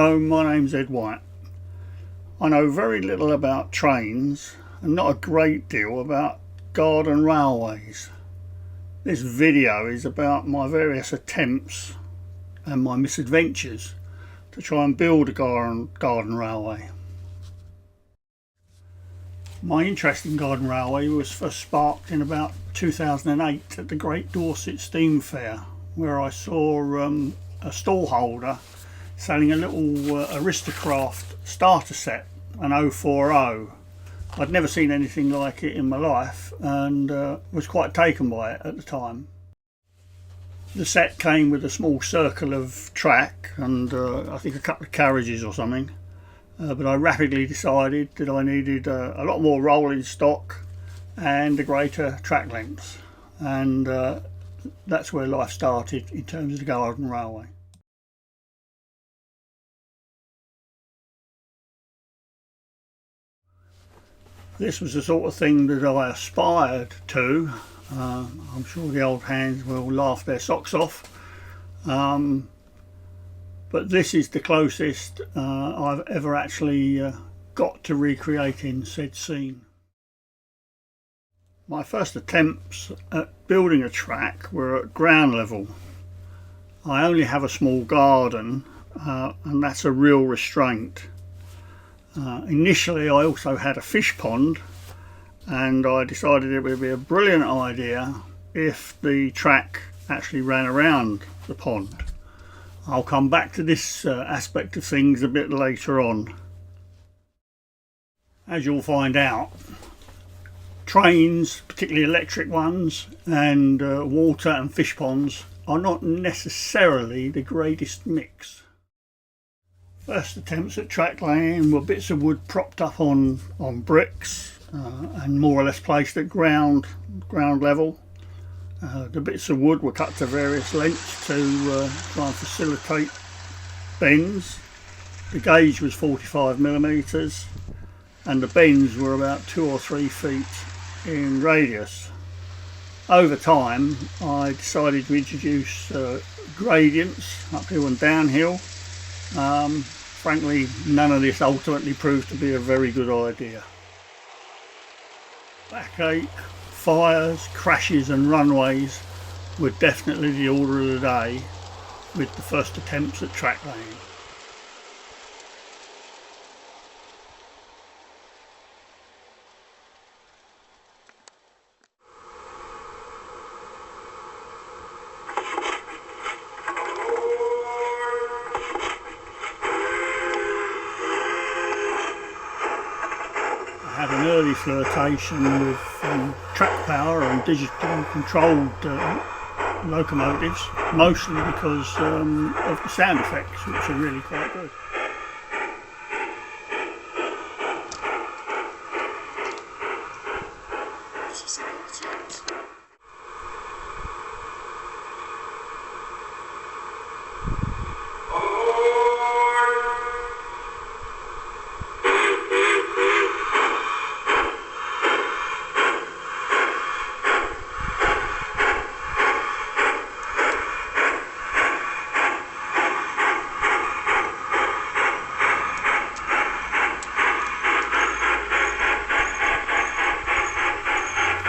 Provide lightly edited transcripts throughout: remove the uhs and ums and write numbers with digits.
Hello, my name's Ed White. I know very little about trains and not a great deal about garden railways. This video is about my various attempts and my misadventures to try and build a garden railway. My interest in garden railway was first sparked in about 2008 at the Great Dorset Steam Fair, where I saw a stallholder selling a little Aristocraft starter set, an 040. I'd never seen anything like it in my life and was quite taken by it at the time. The set came with a small circle of track and I think a couple of carriages or something, but I rapidly decided that I needed a lot more rolling stock and a greater track length, and that's where life started in terms of the garden railway. This was the sort of thing that I aspired to. I'm sure the old hands will laugh their socks off, but this is the closest I've ever actually got to recreating said scene. My first attempts at building a track were at ground level. I only have a small garden and that's a real restraint. Initially I also had a fish pond, and I decided it would be a brilliant idea if the track actually ran around the pond. I'll come back to this aspect of things a bit later on. As you'll find out, trains, particularly electric ones, and water and fish ponds are not necessarily the greatest mix. First attempts at track laying were bits of wood propped up on bricks and more or less placed at ground level. The bits of wood were cut to various lengths to try and facilitate bends. The gauge was 45mm and the bends were about 2 or 3 feet in radius. Over time I decided to introduce gradients, uphill and downhill. Frankly, none of this ultimately proved to be a very good idea. Backache, fires, crashes and runways were definitely the order of the day with the first attempts at track laying. I had an early flirtation with track power and digital controlled locomotives, mostly because of the sound effects, which are really quite good.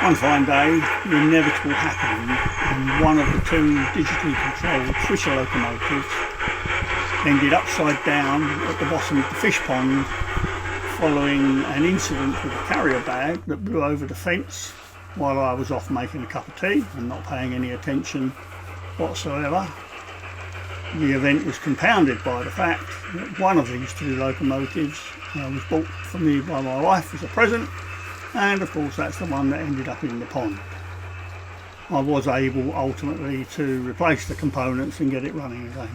One fine day, the inevitable happened, and one of the two digitally controlled Swisher locomotives ended upside down at the bottom of the fish pond following an incident with a carrier bag that blew over the fence while I was off making a cup of tea and not paying any attention whatsoever. The event was compounded by the fact that one of these two locomotives was bought for me by my wife as a present, and of course that's the one that ended up in the pond. I was able ultimately to replace the components and get it running again.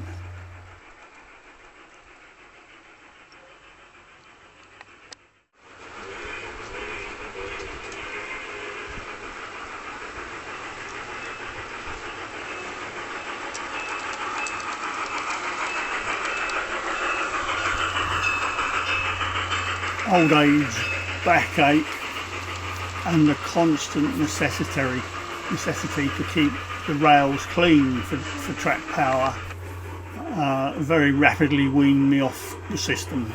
Old age, backache and the constant necessity to keep the rails clean for track power very rapidly weaned me off the system.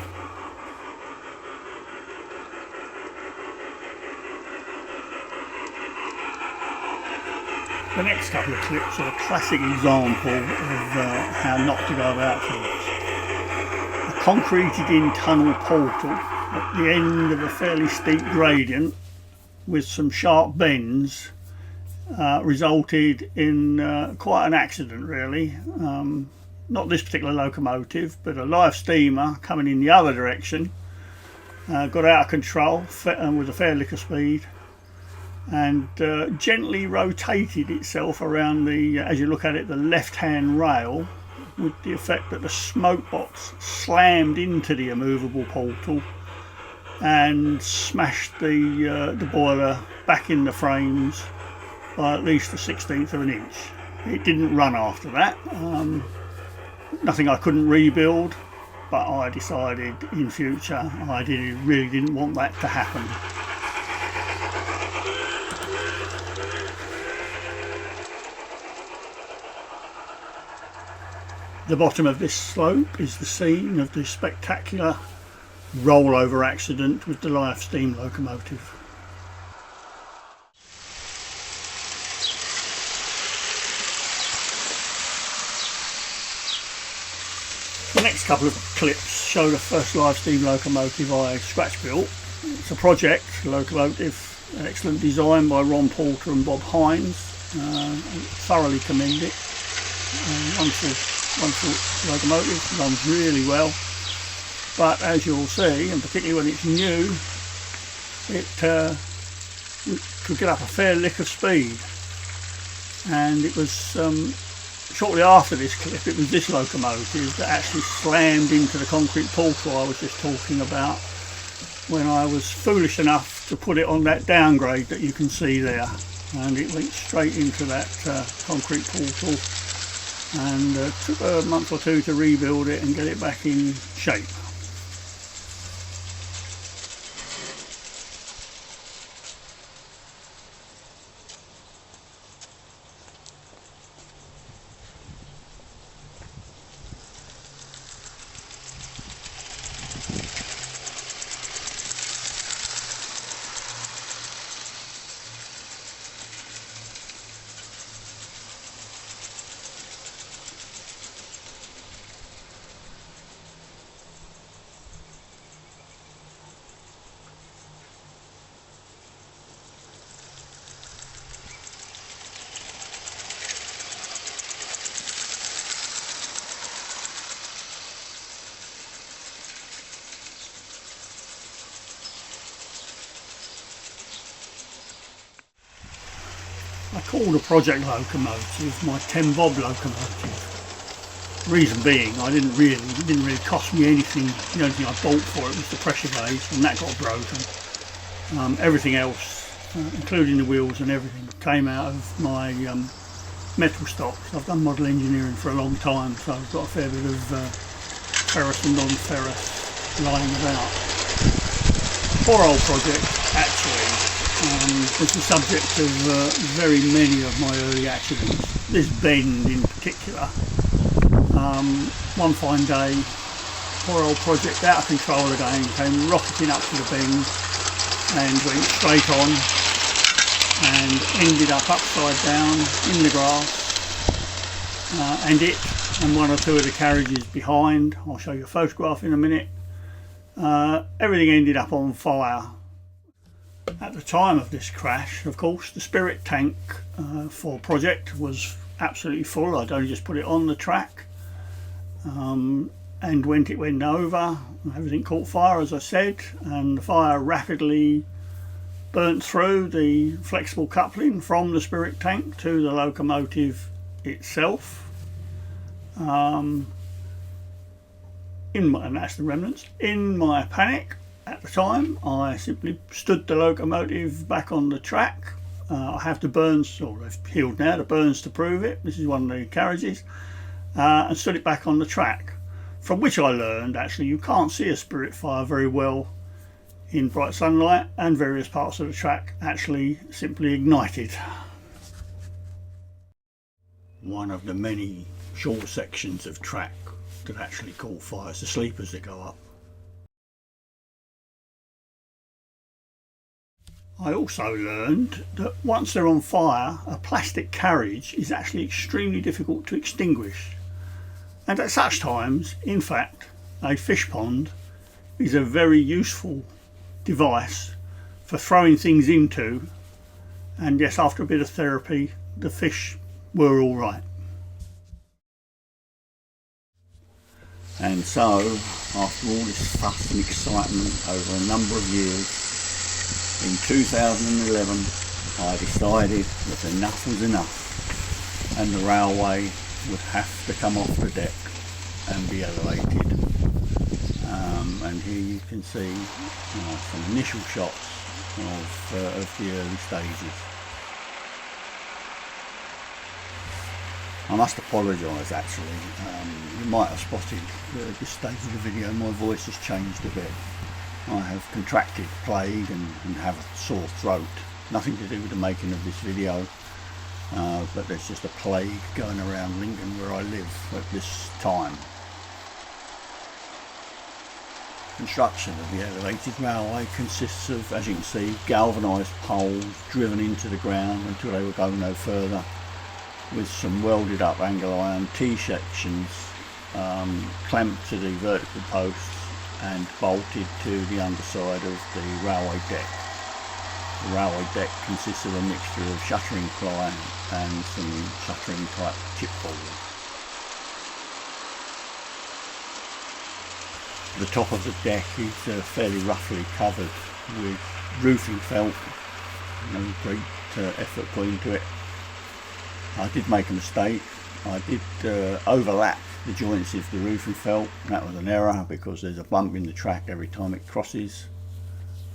The next couple of clips are a classic example of how not to go about things. A concreted in tunnel portal at the end of a fairly steep gradient with some sharp bends resulted in quite an accident, really. Not this particular locomotive, but a live steamer coming in the other direction got out of control with a fair lick of speed, and gently rotated itself around the, as you look at it, the left hand rail, with the effect that the smoke box slammed into the immovable portal and smashed the boiler back in the frames by at least a 1/16 of an inch. It didn't run after that. Nothing I couldn't rebuild, but I decided in future I really didn't want that to happen. The bottom of this slope is the scene of the spectacular rollover accident with the live steam locomotive. The next couple of clips show the first live steam locomotive I scratch built. It's a project locomotive, an excellent design by Ron Porter and Bob Hines. Thoroughly commend it. Wonderful locomotive, runs really well. But as you'll see, and particularly when it's new, it could get up a fair lick of speed. And it was shortly after this clip, it was this locomotive that actually slammed into the concrete portal I was just talking about when I was foolish enough to put it on that downgrade that you can see there, and it went straight into that concrete portal, and took a month or two to rebuild it and get it back in shape. I called a project locomotive my 10 bob locomotive. Reason being, it didn't really cost me anything. The only thing I bought for it was the pressure gauge, and that got broken. Everything else, including the wheels and everything, came out of my metal stocks. I've done model engineering for a long time, so I've got a fair bit of ferrous and non-ferrous lying about. Poor old project, actually. Was the subject of very many of my early accidents. This bend in particular. One fine day, poor old project out of control again, came rocketing up to the bend and went straight on and ended up upside down in the grass, and it and one or two of the carriages behind, I'll show you a photograph in a minute, everything ended up on fire. At the time of this crash, of course, the spirit tank for project was absolutely full. I'd only just put it on the track, and when it went over, everything caught fire, as I said, and the fire rapidly burnt through the flexible coupling from the spirit tank to the locomotive itself, and that's the remnants. In my panic at the time, I simply stood the locomotive back on the track. I have the burns, or they've healed now, the burns to prove it. This is one of the carriages, and stood it back on the track. From which I learned, actually, you can't see a spirit fire very well in bright sunlight, and various parts of the track actually simply ignited. One of the many short sections of track that actually cause fires, the sleepers that go up. I also learned that once they're on fire, a plastic carriage is actually extremely difficult to extinguish. And at such times, in fact, a fish pond is a very useful device for throwing things into, and yes, after a bit of therapy, the fish were all right. And so, after all this fuss and excitement over a number of years, in 2011 I decided that enough was enough and the railway would have to come off the deck and be elevated. And here you can see some initial shots of the early stages. I must apologise actually, you might have spotted that at this stage of the video my voice has changed a bit. I have contracted plague and have a sore throat. Nothing to do with the making of this video, but there's just a plague going around Lincoln where I live at this time. Construction of the elevated railway consists of, as you can see, galvanised poles driven into the ground until they will go no further, with some welded up angle iron T-sections clamped to the vertical posts and bolted to the underside of the railway deck. The railway deck consists of a mixture of shuttering ply and some shuttering type chipboard. The top of the deck is fairly roughly covered with roofing felt. No great effort put into it. I did make a mistake. I did overlap the joints of the roofing felt. That was an error because there's a bump in the track every time it crosses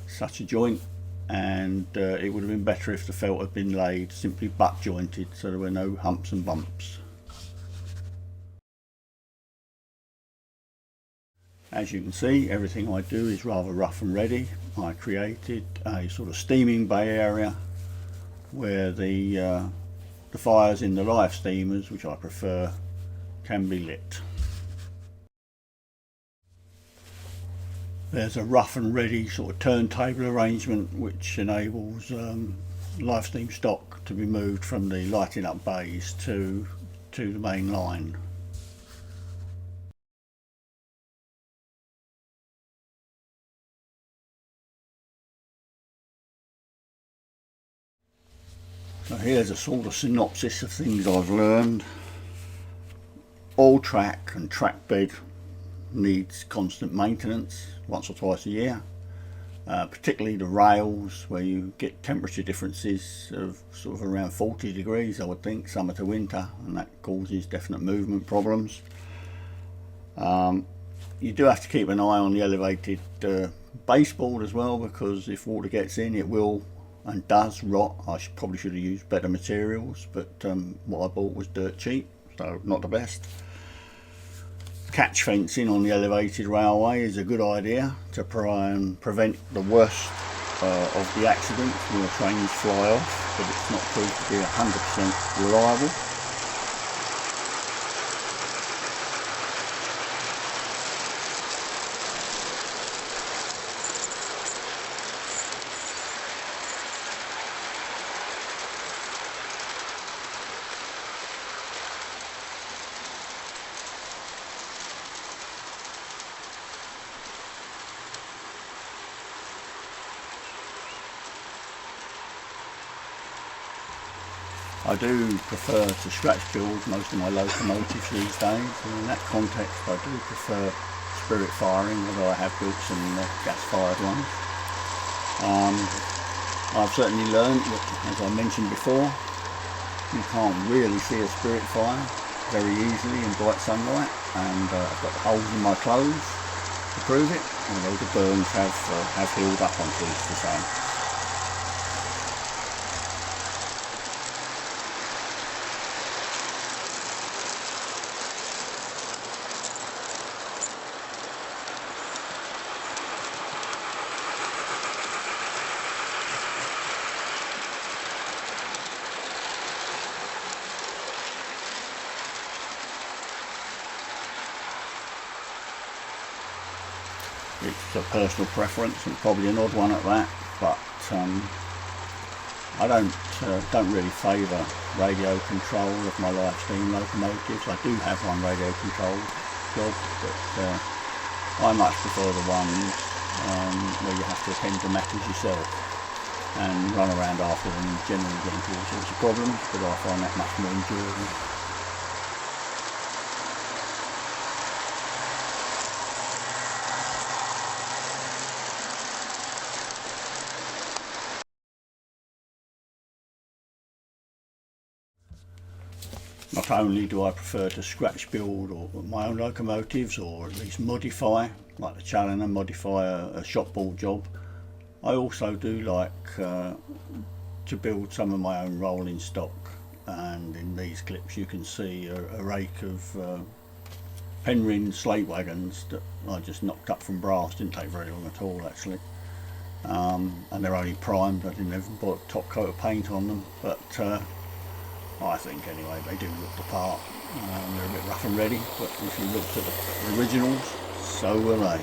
such a joint, and it would have been better if the felt had been laid simply butt jointed so there were no humps and bumps. As you can see, everything I do is rather rough and ready. I created a sort of steaming bay area where the fires in the live steamers, which I prefer, can be lit. There's a rough and ready sort of turntable arrangement which enables live steam stock to be moved from the lighting up bays to the main line. So here's a sort of synopsis of things I've learned. All track and track bed needs constant maintenance once or twice a year, particularly the rails where you get temperature differences of sort of around 40 degrees I would think, summer to winter, and that causes definite movement problems. You do have to keep an eye on the elevated baseboard as well, because if water gets in it will and does rot. I probably should have used better materials, but what I bought was dirt cheap, so not the best. Catch fencing on the elevated railway is a good idea to try and prevent the worst of the accidents when the trains fly off, but it's not proved to be 100% reliable. I do prefer to scratch build most of my locomotives these days, and in that context I do prefer spirit firing, although I have built some gas fired ones. I've certainly learned that, as I mentioned before, you can't really see a spirit fire very easily in bright sunlight, and I've got holes in my clothes to prove it, although the burns have healed up, I'm pleased to say. It's a personal preference and probably an odd one at that, but I don't really favour radio control of my live steam locomotives. I do have one radio controlled job, but I much prefer the ones where you have to attend to matters yourself and run around after them, generally get into all sorts of problems, but I find that much more enjoyable. Not only do I prefer to scratch build or my own locomotives, or at least modify, like the Challenger, modify a shop board job, I also do like to build some of my own rolling stock. And in these clips you can see a rake of Penryn slate wagons that I just knocked up from brass. Didn't take very long at all actually, and they're only primed. I didn't even put a top coat of paint on them, but I think anyway they do look the part. They're a bit rough and ready, but if you looked at the originals, so were they.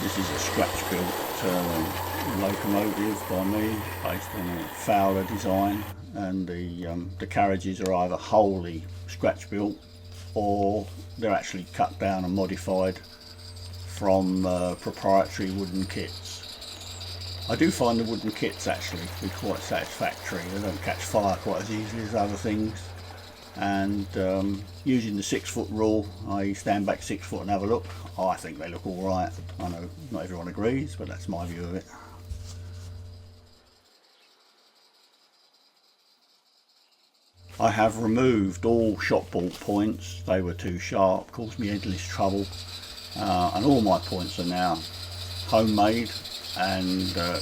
This is a scratch built locomotive by me, based on a Fowler design, and the carriages are either wholly scratch built or they're actually cut down and modified from proprietary wooden kits. I do find the wooden kits actually to be quite satisfactory. They don't catch fire quite as easily as other things, and using the 6 foot rule, I stand back 6 foot and have a look, I think they look alright. I know not everyone agrees, but that's my view of it. I have removed all shop bolt points. They were too sharp, caused me endless trouble, and all my points are now homemade, and the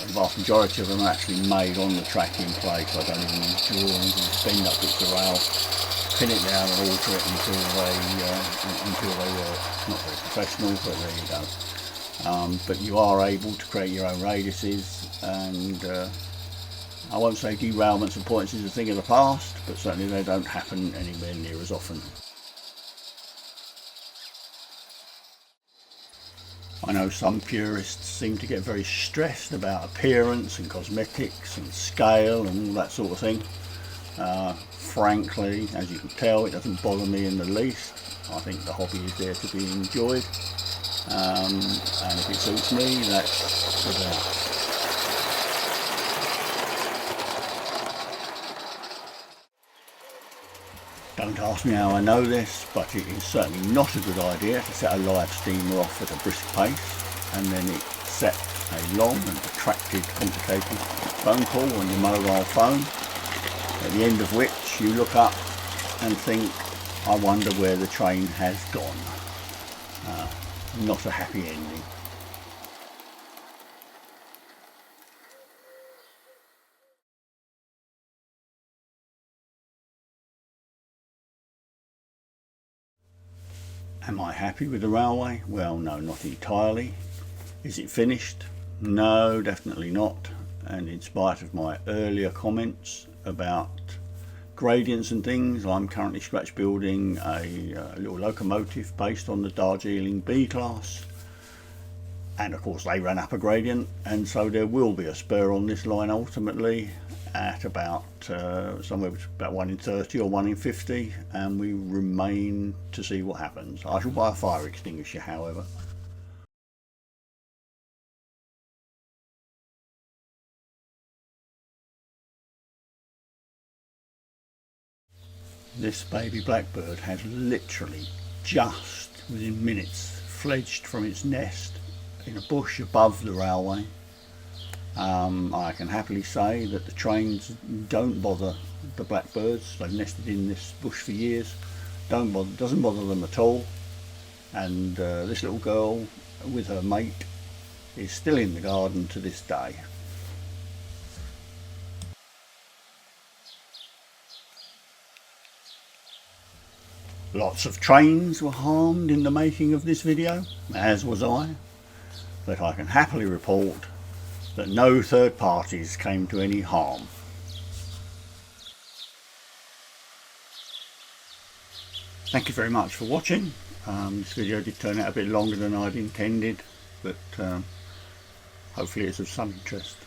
vast majority of them are actually made on the tracking place. I don't even use drawings and bend up bits of rail, pin it down and alter it until they work. Not very professional, but there you go. But you are able to create your own radiuses, and I won't say derailments and points is a thing of the past, but certainly they don't happen anywhere near as often. I know some purists seem to get very stressed about appearance and cosmetics and scale and all that sort of thing. Frankly, as you can tell, it doesn't bother me in the least. I think the hobby is there to be enjoyed, and if it suits me, that's good enough. Don't ask me how I know this, but it is certainly not a good idea to set a live steamer off at a brisk pace and then it set a long and protracted, complicated phone call on your mobile phone, at the end of which you look up and think, I wonder where the train has gone. Not a happy ending. Am I happy with the railway? Well, no, not entirely. Is it finished? No, definitely not. And in spite of my earlier comments about gradients and things, I'm currently scratch building a little locomotive based on the Darjeeling B class. And of course they ran up a gradient, and so there will be a spur on this line ultimately at about somewhere between about 1 in 30 or 1 in 50, and we remain to see what happens. I shall buy a fire extinguisher, however. This baby Blackbird has literally just within minutes fledged from its nest in a bush above the railway. I can happily say that the trains don't bother the blackbirds. They've nested in this bush for years, doesn't bother them at all. And this little girl with her mate is still in the garden to this day. Lots of trains were harmed in the making of this video, as was I, but I can happily report that no third parties came to any harm. Thank you very much for watching. This video did turn out a bit longer than I'd intended, but hopefully it's of some interest.